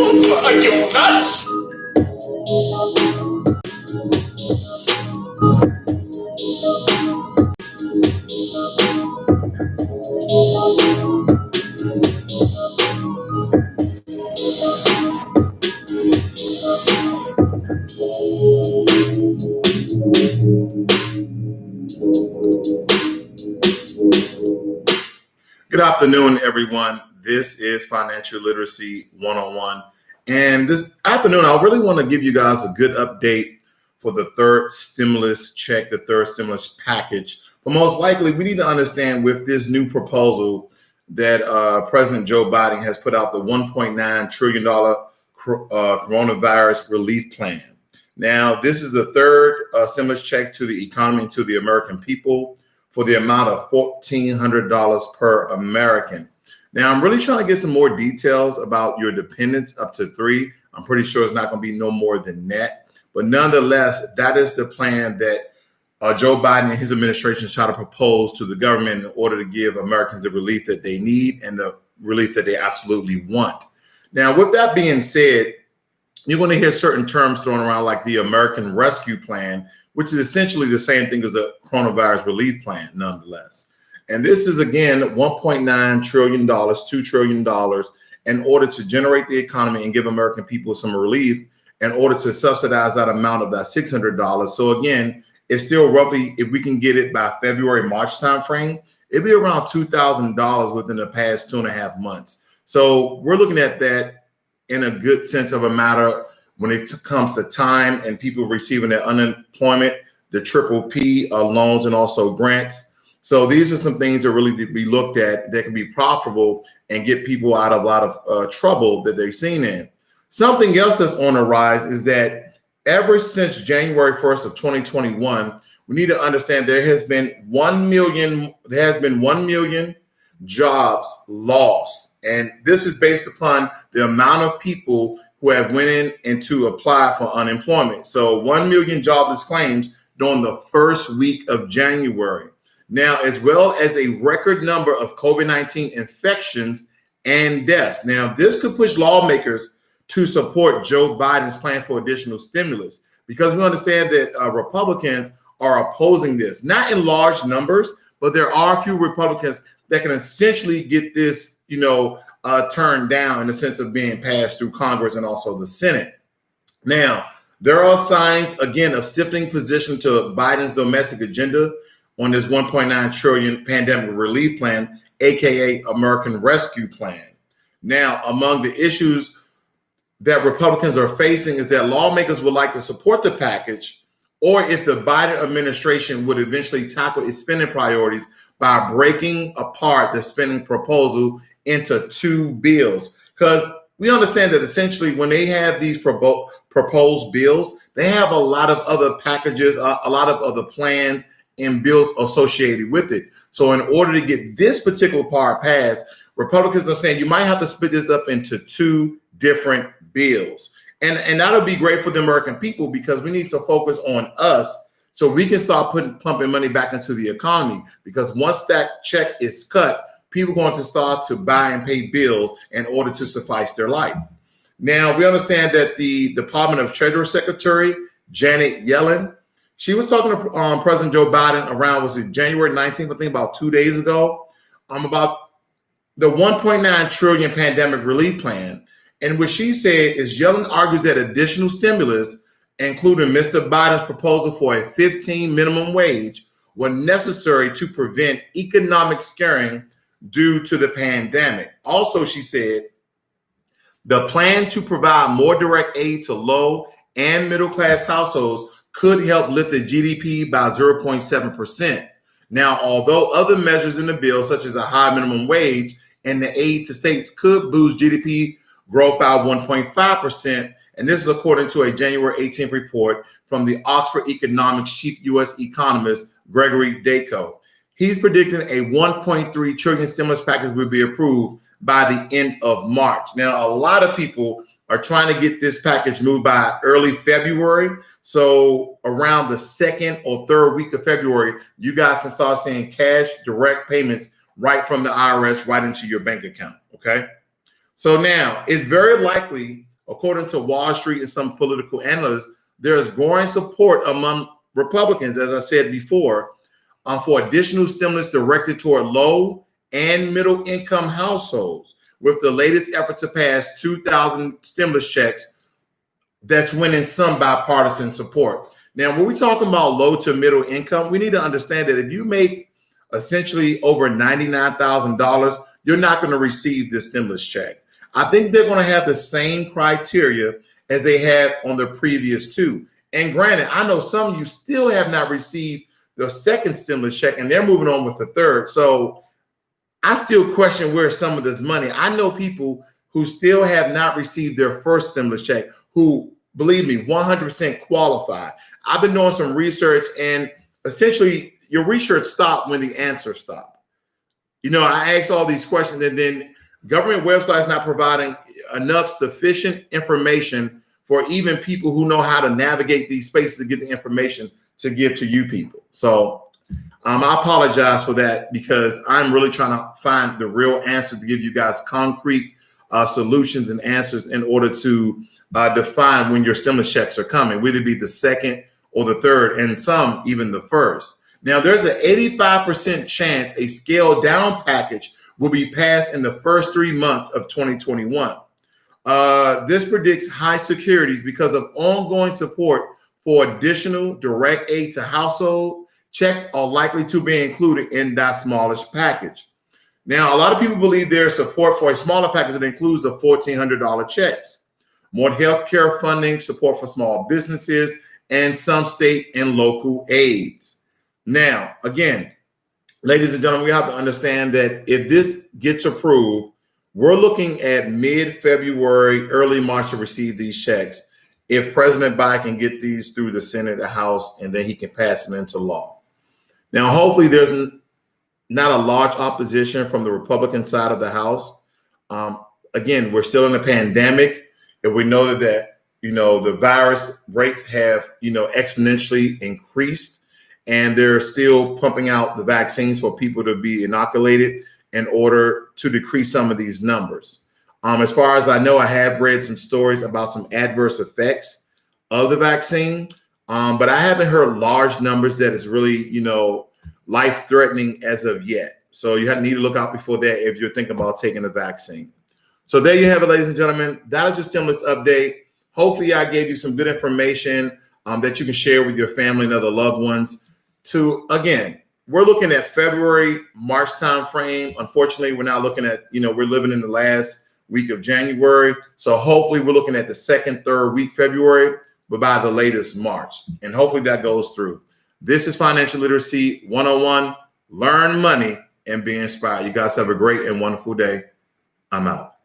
Are you nuts? Good afternoon, everyone. This is Financial Literacy 101. And this afternoon, I really want to give you guys a good update for the third stimulus check, the third stimulus package. But most likely, we need to understand with this new proposal that President Joe Biden has put out the $1.9 trillion coronavirus relief plan. Now, this is the third stimulus check to the economy and to the American people for the amount of $1,400 per American. Now, I'm really trying to get some more details about your dependents up to 3. I'm pretty sure it's not going to be no more than that. But nonetheless, that is the plan that Joe Biden and his administration is trying to propose to the government in order to give Americans the relief that they need and the relief that they absolutely want. Now, with that being said, you're going to hear certain terms thrown around like the American Rescue Plan, which is essentially the same thing as a coronavirus relief plan, nonetheless. And this is, again, $1.9 trillion, $2 trillion in order to generate the economy and give American people some relief in order to subsidize that amount of that $600. So, again, it's still roughly, if we can get it by February, March timeframe, it'd be around $2,000 within the past 2.5 months. So we're looking at that in a good sense of a matter when it comes to time and people receiving their unemployment, the PPP loans, and also grants. So these are some things that really be looked at that can be profitable and get people out of a lot of trouble that they've seen in. Something else that's on the rise is that ever since January 1st of 2021, we need to understand there has been 1 million jobs lost. And this is based upon the amount of people who have went in and to apply for unemployment. So 1 million jobless claims during the first week of January. Now, as well as a record number of COVID-19 infections and deaths. Now, this could push lawmakers to support Joe Biden's plan for additional stimulus because we understand that Republicans are opposing this, not in large numbers, but there are a few Republicans that can essentially get this, turned down in the sense of being passed through Congress and also the Senate. Now, there are signs, again, of shifting position to Biden's domestic agenda on this $1.9 trillion pandemic relief plan, aka American Rescue Plan. Now, among the issues that Republicans are facing is that lawmakers would like to support the package, or if the Biden administration would eventually tackle its spending priorities by breaking apart the spending proposal into 2 bills. Because we understand that essentially when they have these proposed bills, they have a lot of other packages, a lot of other plans and bills associated with it. So in order to get this particular part passed, Republicans are saying you might have to split this up into 2 different bills. And that'll be great for the American people because we need to focus on us so we can start pumping money back into the economy. Because once that check is cut, people are going to start to buy and pay bills in order to suffice their life. Now, we understand that the Department of Treasury Secretary, Janet Yellen, she was talking to President Joe Biden around, was it January 19th, I think about 2 days ago, about the $1.9 trillion pandemic relief plan. And what she said is Yellen argues that additional stimulus, including Mr. Biden's proposal for a 15 minimum wage, were necessary to prevent economic scarring due to the pandemic. Also, she said, the plan to provide more direct aid to low and middle class households could help lift the GDP by 0.7%. Now, although other measures in the bill, such as a high minimum wage and the aid to states, could boost GDP growth by 1.5%, and this is according to a January 18th report from the Oxford Economics chief U.S. economist, Gregory Dacko. He's predicting a $1.3 trillion stimulus package will be approved by the end of March. Now, a lot of people are trying to get this package moved by early February. So around the 2nd or 3rd week of February, you guys can start seeing cash direct payments right from the IRS right into your bank account, okay? So now it's very likely according to Wall Street and some political analysts, there is growing support among Republicans, as I said before, for additional stimulus directed toward low and middle income households, with the latest effort to pass 2,000 stimulus checks that's winning some bipartisan support. Now, when we're talking about low to middle income, we need to understand that if you make essentially over $99,000, you're not going to receive this stimulus check. I think they're going to have the same criteria as they had on the previous two. And granted, I know some of you still have not received the second stimulus check, and they're moving on with the third. So I still question where's some of this money. I know people who still have not received their first stimulus check who, believe me, 100% qualified. I've been doing some research, and essentially your research stopped when the answer stopped. You know, I asked all these questions, and then government websites not providing enough sufficient information for even people who know how to navigate these spaces to get the information to give to you people. So I apologize for that, because I'm really trying to find the real answer to give you guys concrete solutions and answers in order to define when your stimulus checks are coming, whether it be the second or the third, and some even the first. Now, there's an 85% chance a scaled down package will be passed in the first 3 months of 2021. This predicts high securities because of ongoing support for additional direct aid to household. Checks are likely to be included in that smallest package. Now, a lot of people believe there's support for a smaller package that includes the $1,400 checks, more healthcare funding, support for small businesses, and some state and local aids. Now, again, ladies and gentlemen, we have to understand that if this gets approved, we're looking at mid-February, early March to receive these checks if President Biden can get these through the Senate, the House, and then he can pass them into law. Now, hopefully there's not a large opposition from the Republican side of the House. Again, we're still in a pandemic, and we know that, you know, the virus rates have, you know, exponentially increased, and they're still pumping out the vaccines for people to be inoculated in order to decrease some of these numbers. As far as I know, I have read some stories about some adverse effects of the vaccine, but I haven't heard large numbers that is really, you know, life-threatening as of yet. So you need to look out before that if you're thinking about taking the vaccine. So there you have it, ladies and gentlemen. That is your stimulus update. Hopefully I gave you some good information that you can share with your family and other loved ones. Again, we're looking at February, March timeframe. Unfortunately, we're not looking at, you know, we're living in the last week of January. So hopefully we're looking at the second, third week, February, but by the latest March. And hopefully that goes through. This is Financial Literacy 101. Learn money and be inspired. You guys have a great and wonderful day. I'm out.